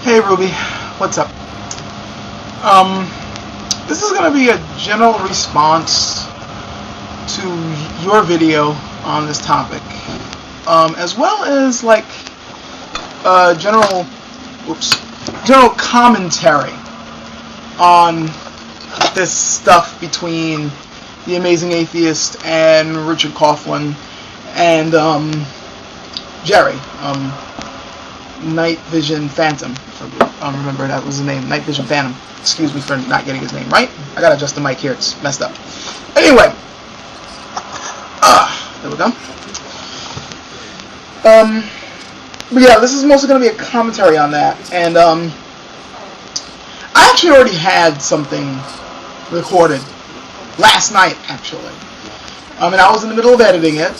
Hey Ruby, what's up? This is going to be a general response to your video on this topic, as well as like general commentary on this stuff between the Amazing Atheist and Richard Coughlan and Jerre. Night Vision Phantom, if I remember that was the name. Night Vision Phantom. Excuse me for not getting his name right. I gotta adjust the mic here, it's messed up. Anyway, there we go. But yeah, this is mostly gonna be a commentary on that, and I actually already had something recorded last night, actually, and I was in the middle of editing it,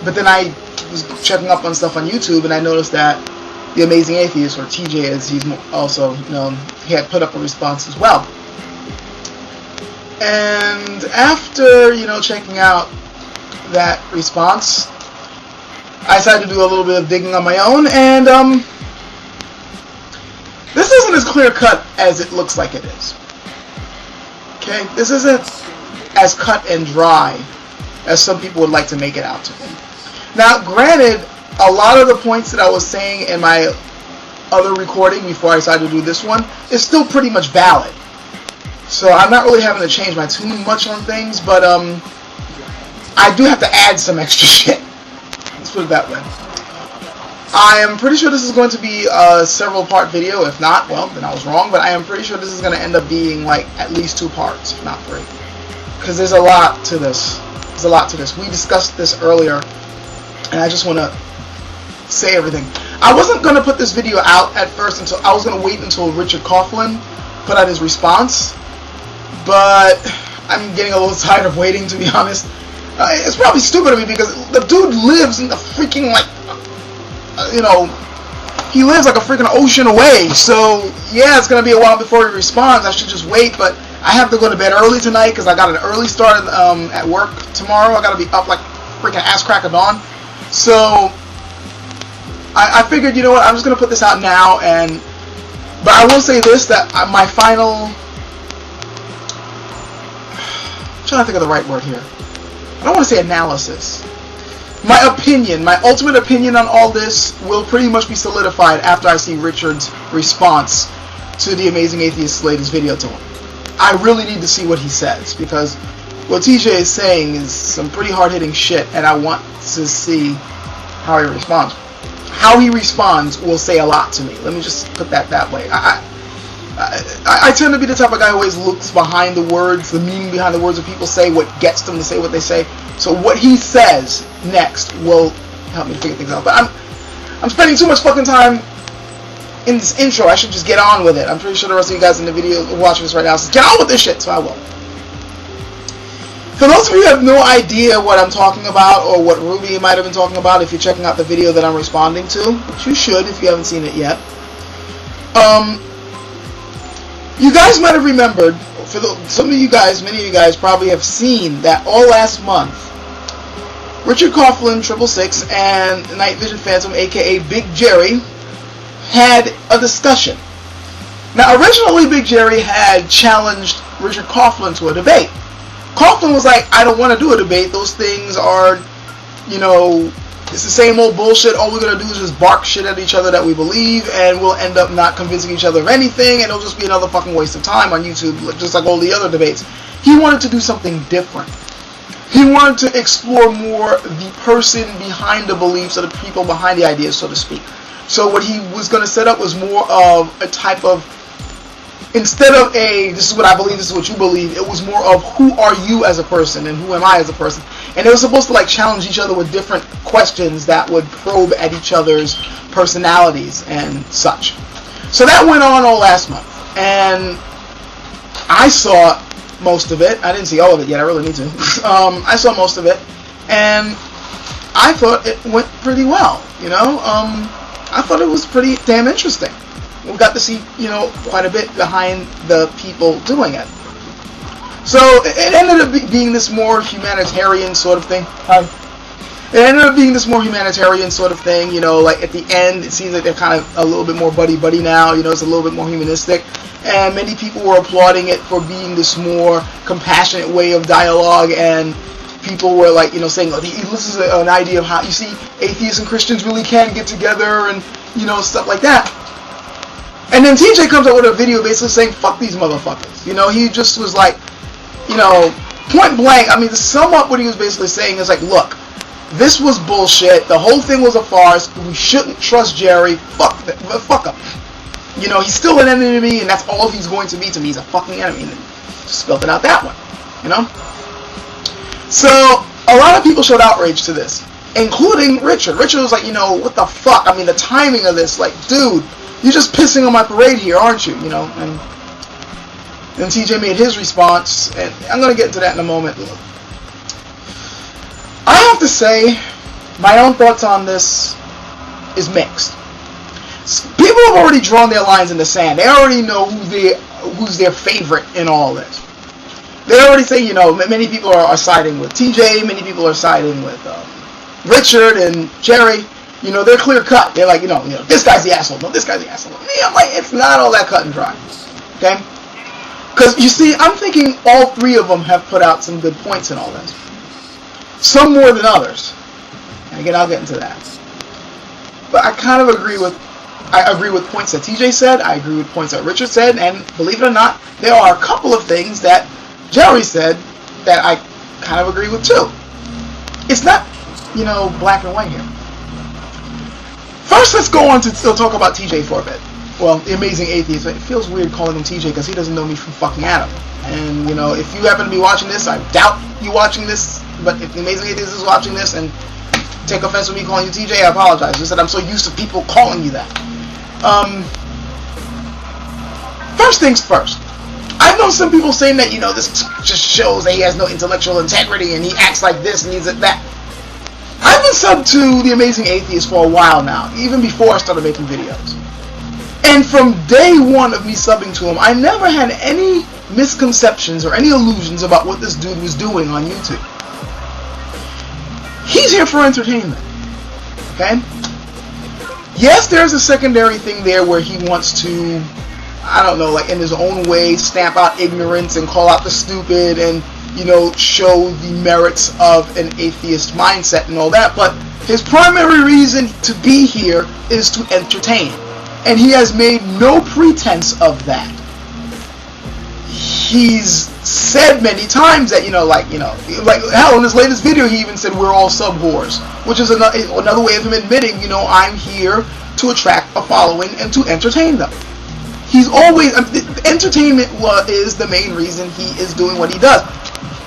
but then I was checking up on stuff on YouTube, and I noticed that the Amazing Atheist, or TJ as he's also known, he had put up a response as well. And after, checking out that response, I decided to do a little bit of digging on my own, and this isn't as clear cut as it looks like it is. Okay, this isn't as cut and dry as some people would like to make it out to be. Now, granted, a lot of the points that I was saying in my other recording before I decided to do this one is still pretty much valid. So I'm not really having to change my tune much on things, but I do have to add some extra shit. Let's put it that way. I am pretty sure this is going to be a several part video. If not, well, then I was wrong, but I am pretty sure this is going to end up being like at least 2 parts, if not 3. Because there's a lot to this. There's a lot to this. We discussed this earlier, and I just want to say everything. I wasn't going to put this video out at first until I was going to wait until Richard Coughlan put out his response, but I'm getting a little tired of waiting, to be honest. It's probably stupid of me because the dude lives in the freaking, like, he lives like a freaking ocean away, so yeah, it's going to be a while before he responds. I should just wait, but I have to go to bed early tonight because I got an early start at work tomorrow. I got to be up like freaking ass crack of dawn. So I figured, you know what, I'm just going to put this out now, but I will say this, that my final, I'm trying to think of the right word here. I don't want to say analysis. My opinion, my ultimate opinion on all this will pretty much be solidified after I see Richard's response to the Amazing Atheist's latest video to him. I really need to see what he says, because what TJ is saying is some pretty hard-hitting shit, and I want to see how he responds. How he responds will say a lot to me. Let me just put that way. I tend to be the type of guy who always looks behind the words, the meaning behind the words that people say, what gets them to say what they say. So what he says next will help me figure things out. But I'm spending too much fucking time in this intro. I should just get on with it. I'm pretty sure the rest of you guys in the video watching this right now says, get on with this shit, so I will. For those of you who have no idea what I'm talking about, or what Ruby might have been talking about if you're checking out the video that I'm responding to, which you should if you haven't seen it yet, you guys might have remembered, some of you guys, many of you guys probably have seen that all last month, Richard Coughlan666 and Night Vision Phantom, aka Big Jerre, had a discussion. Now, originally Big Jerre had challenged Richard Coughlan to a debate. Coughlan was like, I don't want to do a debate. Those things are, it's the same old bullshit. All we're going to do is just bark shit at each other that we believe, and we'll end up not convincing each other of anything, and it'll just be another fucking waste of time on YouTube, just like all the other debates. He wanted to do something different. He wanted to explore more the person behind the beliefs, or the people behind the ideas, so to speak. So what he was going to set up was more of a type of, instead of this is what I believe, this is what you believe, it was more of who are you as a person and who am I as a person. And they were supposed to like challenge each other with different questions that would probe at each other's personalities and such. So that went on all last month. And I saw most of it. I didn't see all of it yet, I really need to. I saw most of it. And I thought it went pretty well, I thought it was pretty damn interesting. We got to see, quite a bit behind the people doing it. So it ended up being this more humanitarian sort of thing. It ended up being this more humanitarian sort of thing, you know, like at the end, it seems like they're kind of a little bit more buddy-buddy now, you know, it's a little bit more humanistic, and many people were applauding it for being this more compassionate way of dialogue, and people were like, you know, saying, oh, this is an idea of how, you see, atheists and Christians really can get together, and, you know, stuff like that. And then TJ comes out with a video basically saying, fuck these motherfuckers, you know, he just was like, you know, point blank, I mean, to sum up what he was basically saying is like, look, this was bullshit. The whole thing was a farce. We shouldn't trust Jerre. Fuck him. You know, he's still an enemy to me, and that's all he's going to be to me. He's a fucking enemy. And just spelled it out that way. You know? So, a lot of people showed outrage to this, including Richard. Richard was like, you know, what the fuck? I mean, the timing of this. Like, dude, you're just pissing on my parade here, aren't you? You know? And then TJ made his response, and I'm going to get into that in a moment. I have to say, my own thoughts on this is mixed. People have already drawn their lines in the sand. They already know who's their favorite in all this. They already say, you know, many people are siding with TJ, many people are siding with Richard and Jerre. You know, they're clear cut. They're like, you know, this guy's the asshole. No, this guy's the asshole. Yeah, like, it's not all that cut and dry. Okay? Because, you see, I'm thinking all three of them have put out some good points in all this. Some more than others. And again, I'll get into that. But I kind of agree with points that TJ said, I agree with points that Richard said, and believe it or not, there are a couple of things that Jerre said that I kind of agree with too. It's not, you know, black and white here. First, let's go on to talk about TJ for a bit. Well, the Amazing Atheist. It feels weird calling him TJ because he doesn't know me from fucking Adam. And, you know, if you happen to be watching this, I doubt you watching this, but if the Amazing Atheist is watching this and take offense with me calling you TJ, I apologize. Just that I'm so used to people calling you that. First things first. I've known some people saying that, you know, this just shows that he has no intellectual integrity and he acts like this and he's like that. I've been subbed to the Amazing Atheist for a while now, even before I started making videos. And from day one of me subbing to him, I never had any misconceptions or any illusions about what this dude was doing on YouTube. He's here for entertainment. Okay? Yes, there's a secondary thing there where he wants to, I don't know, like in his own way, stamp out ignorance and call out the stupid and, you know, show the merits of an atheist mindset and all that. But his primary reason to be here is to entertain. And he has made no pretense of that. He's said many times that, like hell, in his latest video he even said we're all sub whores, which is another way of him admitting, I'm here to attract a following and to entertain them. He's always, entertainment is the main reason he is doing what he does.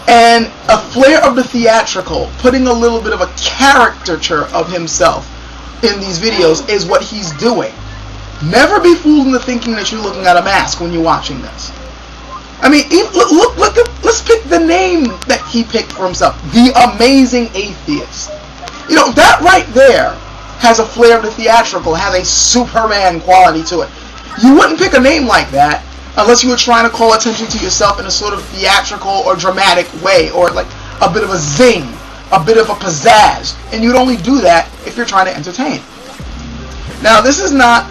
And a flair of the theatrical, putting a little bit of a caricature of himself in these videos is what he's doing. Never be fooled into thinking that you're looking at a mask when you're watching this. I mean, look at, let's pick the name that he picked for himself. The Amazing Atheist. That right there has a flair of the theatrical, has a Superman quality to it. You wouldn't pick a name like that unless you were trying to call attention to yourself in a sort of theatrical or dramatic way, or like a bit of a zing, a bit of a pizzazz. And you'd only do that if you're trying to entertain. Now, this is not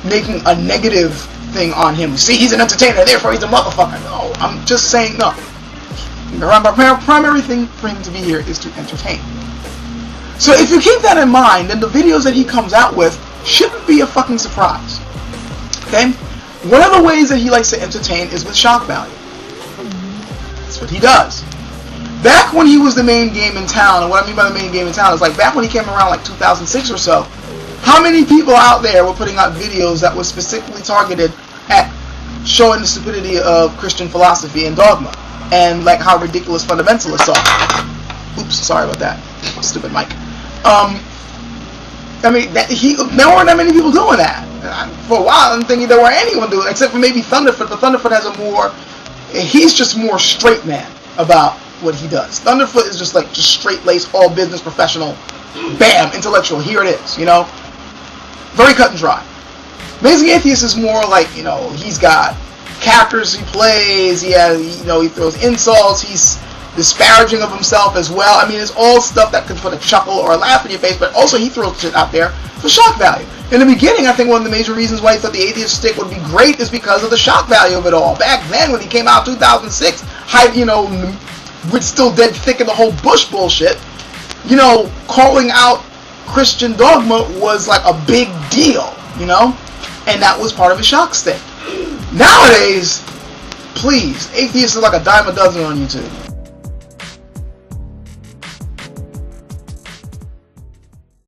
making a negative thing on him. See, he's an entertainer, therefore he's a motherfucker. No, I'm just saying, no. The primary thing for him to be here is to entertain. So if you keep that in mind, then the videos that he comes out with shouldn't be a fucking surprise. Okay? One of the ways that he likes to entertain is with shock value. That's what he does. Back when he was the main game in town, and what I mean by the main game in town is like back when he came around like 2006 or so, how many people out there were putting out videos that were specifically targeted at showing the stupidity of Christian philosophy and dogma, and like how ridiculous fundamentalists are? Oops, sorry about that. Stupid mic. I mean, there weren't that many people doing that. For a while, I didn't think there were anyone doing it, except for maybe Thunderfoot, but Thunderfoot has he's just more straight man about what he does. Thunderfoot is just like, straight-laced, all business professional, bam, intellectual, here it is, Very cut and dry. Amazing Atheist is more like, he's got characters he plays, he has, he throws insults, disparaging of himself as well. I mean, it's all stuff that can put a chuckle or a laugh in your face, but also he throws shit out there for shock value. In the beginning, I think one of the major reasons why he thought the atheist stick would be great is because of the shock value of it all. Back then, when he came out in 2006, hype, you know, with still dead thick in the whole Bush bullshit, you know, calling out Christian dogma was like a big deal, you know, and that was part of his shock stick. Nowadays, please, atheists are like a dime a dozen on YouTube.